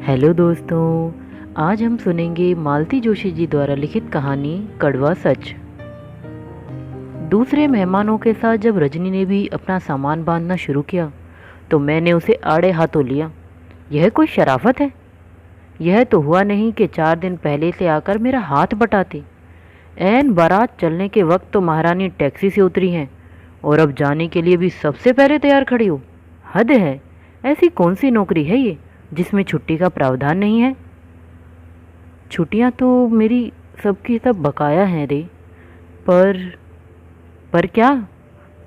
Hello दोस्तों, आज हम सुनेंगे मालती जोशी जी द्वारा लिखित कहानी कड़वा सच। दूसरे मेहमानों के साथ जब रजनी ने भी अपना सामान बांधना शुरू किया तो मैंने उसे आड़े हाथों लिया। यह कोई शराफत है? यह तो हुआ नहीं कि 4 दिन पहले से आकर मेरा हाथ बटाती। ऐन बारात चलने के वक्त तो महारानी टैक्सी से उतरी हैं और अब जाने के लिए भी सबसे पहले तैयार खड़ी हो। हद है। ऐसी कौन सी नौकरी है ये जिसमें छुट्टी का प्रावधान नहीं है? छुट्टियां तो मेरी सबकी सब बकाया हैं रे। पर क्या?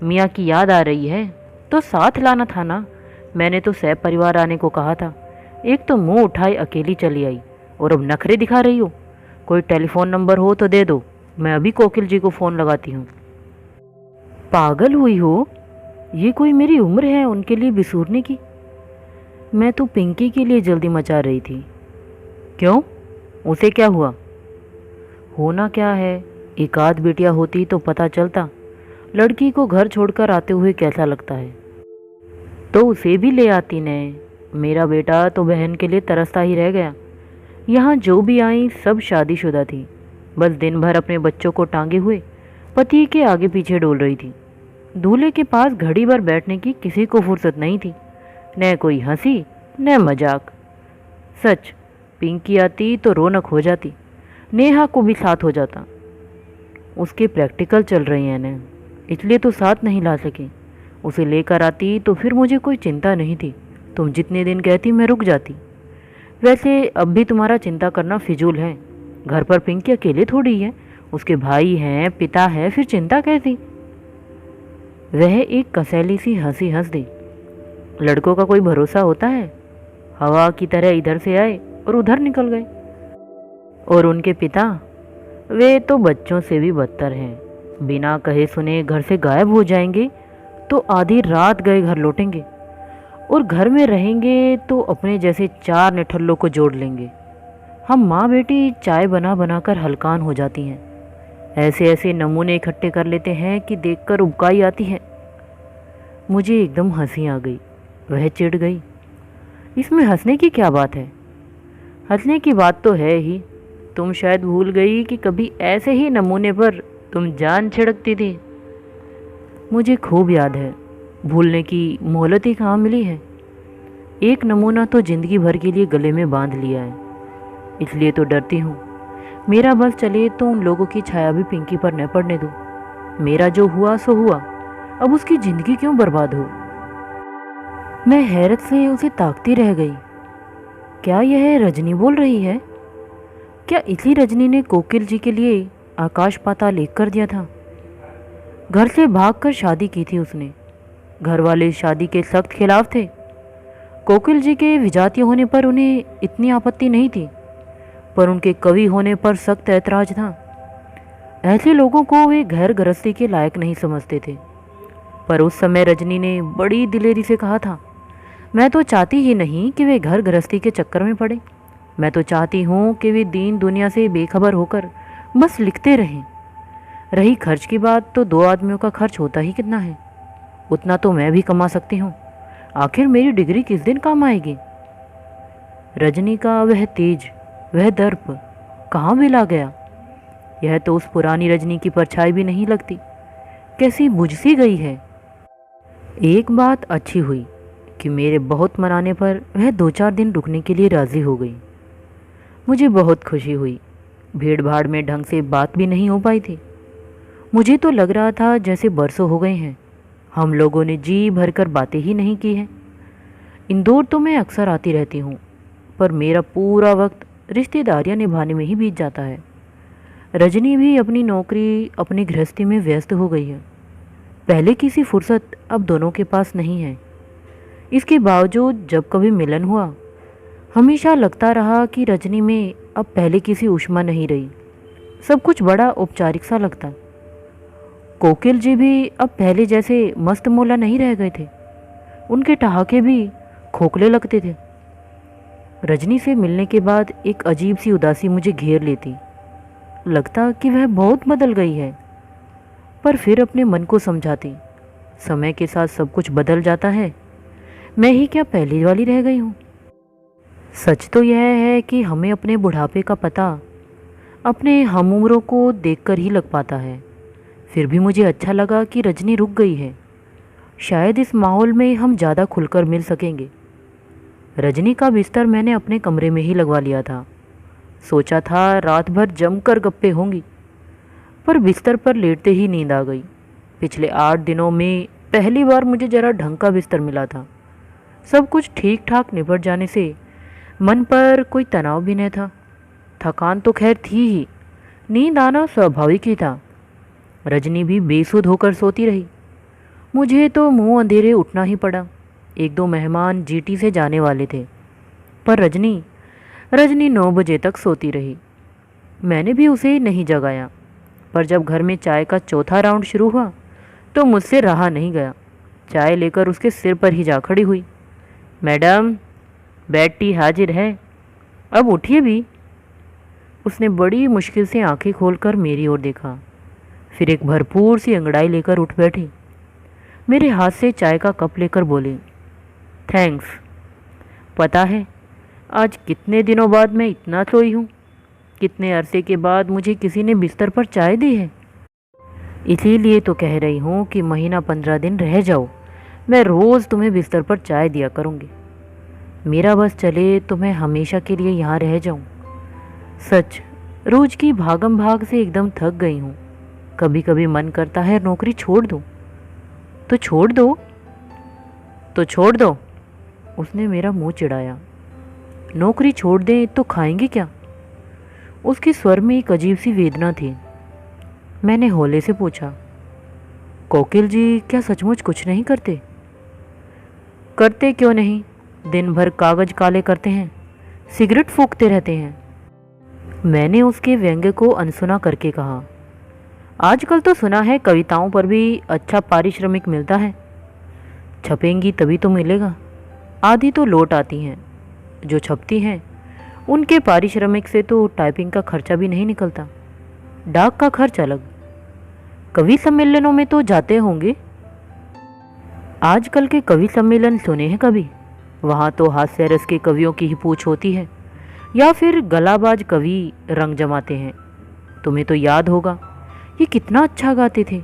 मियाँ की याद आ रही है तो साथ लाना था ना। मैंने तो सह परिवार आने को कहा था। एक तो मुंह उठाए अकेली चली आई और अब नखरे दिखा रही हो। कोई टेलीफोन नंबर हो तो दे दो, मैं अभी कोकिल जी को फ़ोन लगाती हूँ। पागल हुई हो? ये कोई मेरी उम्र है उनके लिए बिसूरने की? मैं तो पिंकी के लिए जल्दी मचा रही थी। क्यों? उसे क्या हुआ? होना क्या है, एक आध बेटियां होती तो पता चलता लड़की को घर छोड़कर आते हुए कैसा लगता है। तो उसे भी ले आती ने। मेरा बेटा तो बहन के लिए तरसता ही रह गया। यहाँ जो भी आई सब शादीशुदा थी, बस दिन भर अपने बच्चों को टांगे हुए पति के आगे पीछे डोल रही थी। दूल्हे के पास घड़ी भर बैठने की किसी को फुर्सत नहीं थी, न कोई हंसी न मजाक। सच, पिंकी आती तो रौनक हो जाती, नेहा को भी साथ हो जाता। उसके प्रैक्टिकल चल रहे हैं न, इसलिए तो साथ नहीं ला सके। उसे लेकर आती तो फिर मुझे कोई चिंता नहीं थी। तुम जितने दिन कहती मैं रुक जाती। वैसे अब भी तुम्हारा चिंता करना फिजूल है। घर पर पिंकी अकेले थोड़ी है, उसके भाई हैं, पिता है, फिर चिंता कैसी? वह एक कसैली सी हंसी हंस दी। लड़कों का कोई भरोसा होता है? हवा की तरह इधर से आए और उधर निकल गए। और उनके पिता, वे तो बच्चों से भी बदतर हैं। बिना कहे सुने घर से गायब हो जाएंगे तो आधी रात गए घर लौटेंगे, और घर में रहेंगे तो अपने जैसे 4 निठल्लों को जोड़ लेंगे। हम माँ बेटी चाय बना बना कर हलकान हो जाती हैं। ऐसे ऐसे नमूने इकट्ठे कर लेते हैं कि देखकर उबकाई आती है। मुझे एकदम हंसी आ गई। वह चिढ़ गई। इसमें हंसने की क्या बात है? हंसने की बात तो है ही। तुम शायद भूल गई कि कभी ऐसे ही नमूने पर तुम जान छिड़कती थी। मुझे खूब याद है। भूलने की मोहलत ही कहाँ मिली है। एक नमूना तो जिंदगी भर के लिए गले में बांध लिया है, इसलिए तो डरती हूँ मेरा बस चले तो उन लोगों की छाया भी पिंकी पर न पड़ने दो। मेरा जो हुआ सो हुआ, अब उसकी जिंदगी क्यों बर्बाद हो? मैं हैरत से उसे ताकती रह गई। क्या यह रजनी बोल रही है? क्या इसी रजनी ने कोकिल जी के लिए आकाश पाताल एक कर दिया था? घर से भागकर शादी की थी उसने। घर वाले इस शादी के सख्त खिलाफ थे। कोकिल जी के विजातीय होने पर उन्हें इतनी आपत्ति नहीं थी, पर उनके कवि होने पर सख्त ऐतराज था। ऐसे लोगों को वे घर गृहस्थी के लायक नहीं समझते थे। पर उस समय रजनी ने बड़ी दिलेरी से कहा था, मैं तो चाहती ही नहीं कि वे घर गृहस्थी के चक्कर में पड़े। मैं तो चाहती हूँ कि वे दीन दुनिया से बेखबर होकर बस लिखते रहें। रही खर्च की बात, तो 2 आदमियों का खर्च होता ही कितना है, उतना तो मैं भी कमा सकती हूँ। आखिर मेरी डिग्री किस दिन काम आएगी? रजनी का वह तेज, वह दर्प कहाँ मिला गया? यह तो उस पुरानी रजनी की परछाई भी नहीं लगती, कैसी बुझ सी गई है। एक बात अच्छी हुई कि मेरे बहुत मनाने पर वह 2-4 दिन रुकने के लिए राज़ी हो गई। मुझे बहुत खुशी हुई। भीड़ भाड़ में ढंग से बात भी नहीं हो पाई थी। मुझे तो लग रहा था जैसे बरसों हो गए हैं हम लोगों ने जी भरकर बातें ही नहीं की हैं। इंदौर तो मैं अक्सर आती रहती हूँ, पर मेरा पूरा वक्त रिश्तेदारियाँ निभाने में ही बीत जाता है। रजनी भी अपनी नौकरी, अपनी गृहस्थी में व्यस्त हो गई है। पहले की सी फुर्सत अब दोनों के पास नहीं है। इसके बावजूद जब कभी मिलन हुआ, हमेशा लगता रहा कि रजनी में अब पहले की सी ऊष्मा नहीं रही। सब कुछ बड़ा औपचारिक सा लगता। कोकिल जी भी अब पहले जैसे मस्त मौला नहीं रह गए थे। उनके ठहाके भी खोखले लगते थे। रजनी से मिलने के बाद एक अजीब सी उदासी मुझे घेर लेती। लगता कि वह बहुत बदल गई है, पर फिर अपने मन को समझाती, समय के साथ सब कुछ बदल जाता है। मैं ही क्या पहली वाली रह गई हूँ? सच तो यह है कि हमें अपने बुढ़ापे का पता अपने हमउम्रों को देखकर ही लग पाता है। फिर भी मुझे अच्छा लगा कि रजनी रुक गई है। शायद इस माहौल में हम ज़्यादा खुलकर मिल सकेंगे। रजनी का बिस्तर मैंने अपने कमरे में ही लगवा लिया था। सोचा था रात भर जमकर गप्पे होंगी, पर बिस्तर पर लेटते ही नींद आ गई। पिछले 8 दिनों में पहली बार मुझे ज़रा ढंग का बिस्तर मिला था। सब कुछ ठीक ठाक निपट जाने से मन पर कोई तनाव भी नहीं था। थकान तो खैर थी ही, नींद आना स्वाभाविक ही था। रजनी भी बेसुध होकर सोती रही। मुझे तो मुंह अंधेरे उठना ही पड़ा। 1-2 मेहमान जीटी से जाने वाले थे, पर रजनी 9 बजे तक सोती रही। मैंने भी उसे नहीं जगाया, पर जब घर में चाय का चौथा राउंड शुरू हुआ तो मुझसे रहा नहीं गया। चाय लेकर उसके सिर पर ही जा खड़ी हुई। मैडम, बेड टी हाजिर है, अब उठिए भी। उसने बड़ी मुश्किल से आंखें खोलकर मेरी ओर देखा, फिर एक भरपूर सी अंगड़ाई लेकर उठ बैठी। मेरे हाथ से चाय का कप लेकर बोली, थैंक्स। पता है आज कितने दिनों बाद मैं इतना सोई हूँ। कितने अरसे के बाद मुझे किसी ने बिस्तर पर चाय दी है। इसीलिए तो कह रही हूँ कि महीना 15 दिन रह जाओ, मैं रोज़ तुम्हें बिस्तर पर चाय दिया करूँगी। मेरा बस चले तो मैं हमेशा के लिए यहाँ रह जाऊँ। सच, रोज की भागम भाग से एकदम थक गई हूँ। कभी कभी मन करता है नौकरी छोड़ दूँ। तो छोड़ दो, तो छोड़ दो। उसने मेरा मुंह चिढ़ाया। नौकरी छोड़ दें तो खाएंगे क्या? उसके स्वर में एक अजीब सी वेदना थी। मैंने हौले से पूछा, कोकिल जी क्या सचमुच कुछ नहीं करते? करते क्यों नहीं, दिन भर कागज काले करते हैं, सिगरेट फूंकते रहते हैं। मैंने उसके व्यंग्य को अनसुना करके कहा, आजकल तो सुना है कविताओं पर भी अच्छा पारिश्रमिक मिलता है। छपेंगी तभी तो मिलेगा। आधी तो लौट आती हैं। जो छपती हैं उनके पारिश्रमिक से तो टाइपिंग का खर्चा भी नहीं निकलता। डाक का खर्च अलग। कवि सम्मेलनों में तो जाते होंगे। आजकल के कवि सम्मेलन सुने हैं कभी? वहाँ तो हास्य रस के कवियों की ही पूछ होती है, या फिर गलाबाज कवि रंग जमाते हैं। तुम्हें तो याद होगा ये कितना अच्छा गाते थे,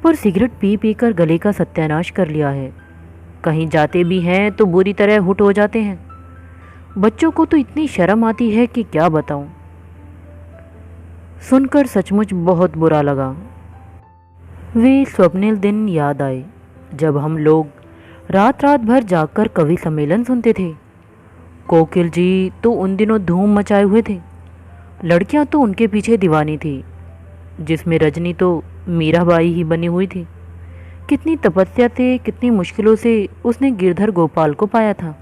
पर सिगरेट पी पी कर गले का सत्यानाश कर लिया है। कहीं जाते भी हैं तो बुरी तरह हुट हो जाते हैं। बच्चों को तो इतनी शर्म आती है कि क्या बताऊं। सुनकर सचमुच बहुत बुरा लगा। वे स्वप्निल दिन याद आए जब हम लोग रात रात भर जागकर कवि सम्मेलन सुनते थे। कोकिल जी तो उन दिनों धूम मचाए हुए थे। लड़कियां तो उनके पीछे दीवानी थी, जिसमें रजनी तो मीराबाई ही बनी हुई थी। कितनी तपस्या से, कितनी मुश्किलों से उसने गिरधर गोपाल को पाया था,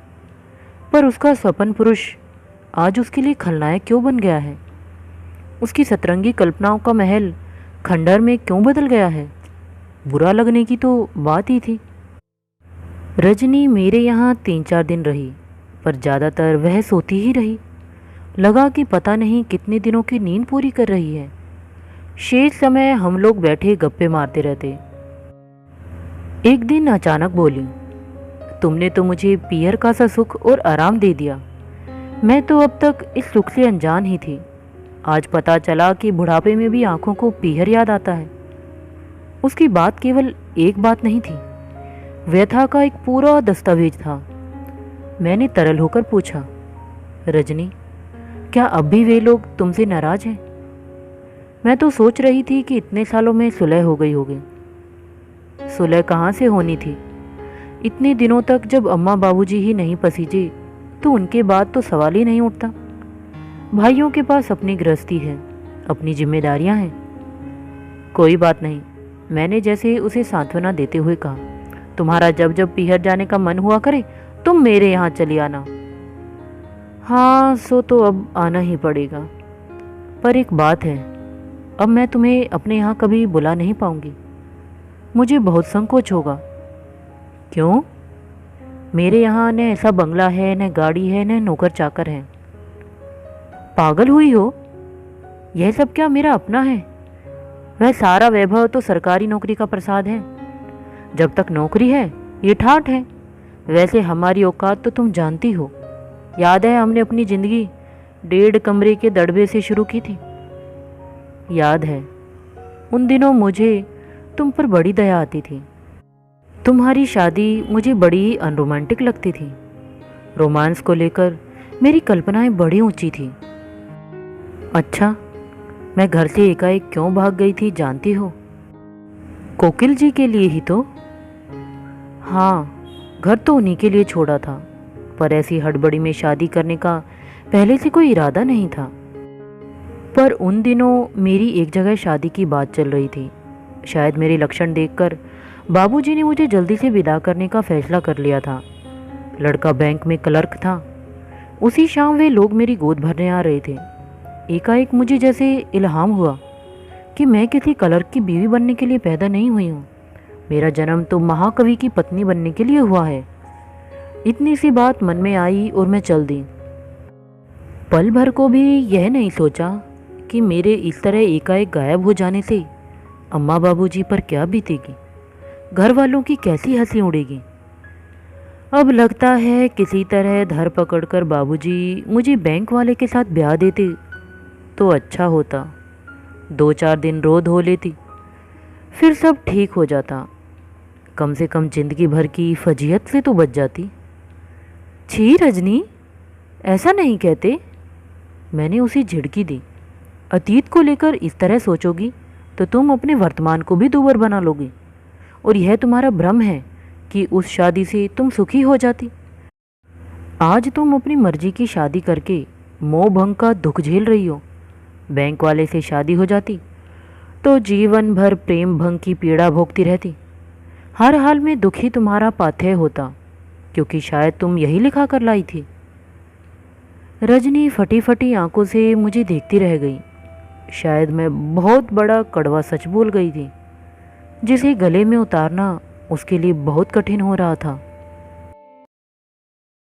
पर उसका स्वप्न पुरुष आज उसके लिए खलनायक क्यों बन गया है? उसकी सतरंगी कल्पनाओं का महल खंडर में क्यों बदल गया है? बुरा लगने की तो बात ही थी। रजनी मेरे यहाँ 3-4 दिन रही, पर ज़्यादातर वह सोती ही रही। लगा कि पता नहीं कितने दिनों की नींद पूरी कर रही है। शेष समय हम लोग बैठे गप्पे मारते रहते। एक दिन अचानक बोली, तुमने तो मुझे पियर का सा सुख और आराम दे दिया। मैं तो अब तक इस सुख से अनजान ही थी। आज पता चला कि बुढ़ापे में भी आंखों को पीहर याद आता है। उसकी बात केवल एक बात नहीं थी, व्यथा का एक पूरा दस्तावेज था। मैंने तरल होकर पूछा, रजनी, क्या अब भी वे लोग तुमसे नाराज हैं? मैं तो सोच रही थी कि इतने सालों में सुलह हो गई होगी। सुलह कहाँ से होनी थी? इतने दिनों तक जब अम्मा बाबूजी ही नहीं पसीजे तो उनके बाद तो सवाल ही नहीं उठता। भाइयों के पास अपनी गृहस्थी है, अपनी जिम्मेदारियां हैं। कोई बात नहीं, मैंने जैसे उसे सांत्वना देते हुए कहा, तुम्हारा जब जब पीहर जाने का मन हुआ करे तुम मेरे यहाँ चली आना। हाँ, सो तो अब आना ही पड़ेगा, पर एक बात है, अब मैं तुम्हें अपने यहाँ कभी बुला नहीं पाऊंगी। मुझे बहुत संकोच होगा। क्यों? मेरे यहाँ न ऐसा बंगला है, न गाड़ी है, न नौकर चाकर है। पागल हुई हो? यह सब क्या मेरा अपना है? वह सारा वैभव तो सरकारी नौकरी का प्रसाद है। जब तक नौकरी है ये ठाठ है। वैसे हमारी औकात तो तुम जानती हो। याद है हमने अपनी ज़िंदगी 1.5 कमरे के दड़बे से शुरू की थी? याद है उन दिनों मुझे तुम पर बड़ी दया आती थी। तुम्हारी शादी मुझे बड़ी ही अनरोमांटिक लगती थी। रोमांस को लेकर मेरी कल्पनाएं बड़ी ऊंची थी। अच्छा, मैं घर से एकाएक क्यों भाग गई थी जानती हो? कोकिल जी के लिए ही तो। हाँ, घर तो उन्हीं के लिए छोड़ा था, पर ऐसी हड़बड़ी में शादी करने का पहले से कोई इरादा नहीं था। पर उन दिनों मेरी एक जगह शादी की बात चल रही थी। शायद मेरे लक्षण देखकर बाबूजी ने मुझे जल्दी से विदा करने का फैसला कर लिया था। लड़का बैंक में क्लर्क था। उसी शाम वे लोग मेरी गोद भरने आ रहे थे। एकाएक मुझे जैसे इल्हाम हुआ कि मैं किसी क्लर्क की बीवी बनने के लिए पैदा नहीं हुई हूँ। मेरा जन्म तो महाकवि की पत्नी बनने के लिए हुआ है। इतनी सी बात मन में आई और मैं चल दी। पल भर को भी यह नहीं सोचा कि मेरे इस तरह एकाएक गायब हो जाने से अम्मा बाबूजी पर क्या बीतेगी, घर वालों की कैसी हंसी उड़ेगी। अब लगता है किसी तरह धर पकड़कर बाबूजी मुझे बैंक वाले के साथ ब्याह देते तो अच्छा होता। 2-4 दिन रो धो लेती, फिर सब ठीक हो जाता। कम से कम जिंदगी भर की फजीहत से तो बच जाती। छी रजनी, ऐसा नहीं कहते। मैंने उसे झिड़की दी। अतीत को लेकर इस तरह सोचोगी तो तुम अपने वर्तमान को भी दूभर बना लोगे, और यह तुम्हारा भ्रम है कि उस शादी से तुम सुखी हो जाती। आज तुम अपनी मर्जी की शादी करके मोह भंग का दुख झेल रही हो। बैंक वाले से शादी हो जाती तो जीवन भर प्रेम भंग की पीड़ा भोगती रहती। हर हाल में दुखी तुम्हारा पाथेय होता, क्योंकि शायद तुम यही लिखा कर लाई थी। रजनी फटी फटी आंखों से मुझे देखती रह गई। शायद मैं बहुत बड़ा कड़वा सच बोल गई थी, जिसे गले में उतारना उसके लिए बहुत कठिन हो रहा था।